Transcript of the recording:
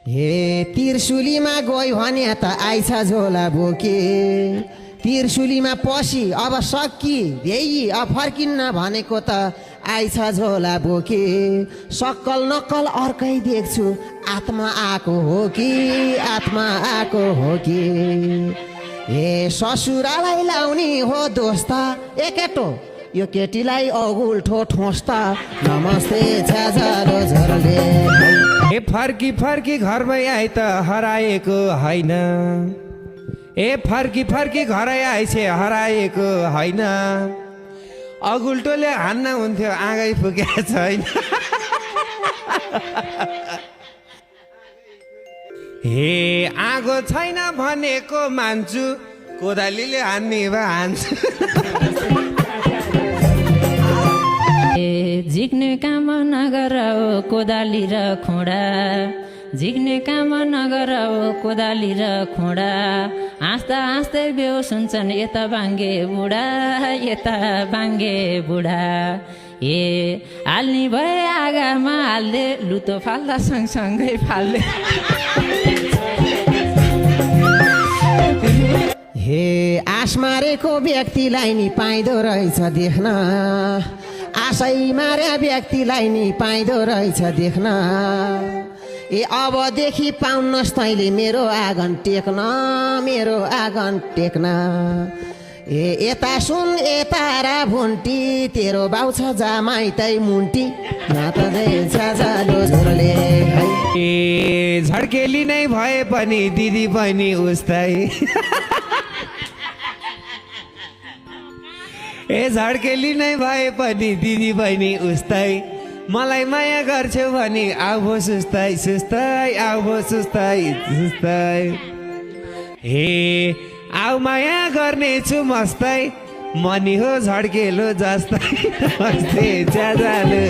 हे तिर्सुलीमा गयो भने त आइछ झोला बोके तिर्सुलीमा पसी अब सकि भ्याइ अब फर्किन्न भनेको त आइछ झोला बोके सक्कल नक्कल अर्कै देख्छु आत्मा आएको हो कि आत्मा आएको हो कि हे ससुरालाई लाउने हो दोस्ता ए केटो यो केटीलाई अगुल्ठो ठोस्ता नमस्ते छ्याजालो झरले ए फर्की फर्की घरमै आइ त हराएको होइन ए फर्की फर्की घरै आइछे हराएको होइन अगुल्टोले हान्न हुन्थ्यो आँगै फुकेको छैन हे आगो छैन भनेको मान्छु कोदालीले हान्ने भए हान्छु झिक्ने काम नगर कोदाली र खोडा झिक्ने काम नगर कोदाली र खोडा हाँस्दा हाँस्दै बेहोस हुन्छन् यता बाङ्गे बुढा यता बाङ्गे बुढा ए हाल्ने भए आगामा हाल्दे लुतो फाल्दा सँगसँगै फाल्दे हे आश मारेको व्यक्तिलाई नि पाइँदो रहेछ देख्न आशै मारे व्यक्तिलाई नि पाइँदो रहेछ देख्न ए अबदेखि पाउनुहोस् तैँले मेरो आँगन टेक्न मेरो आँगन टेक्न ए यता सुन यता रा भुन्टी तेरो बाउ छ जामाइ तै मुन्टी नाच्दै छ्याजालो झोरले ए झड्केली नै भए पनि दिदी बहिनी उस्तै ए झड्केली नै भए पनि दिदी बहिनी उस्तै मलाई माया गर्छौ भने आऊ सुस्तै सुस्तै आऊ सुस्तै सुस्तै हे आऊ माया गर्नेछु मस्तै मनी हो झड्केलो जस्तै मस्ते ज्यादाले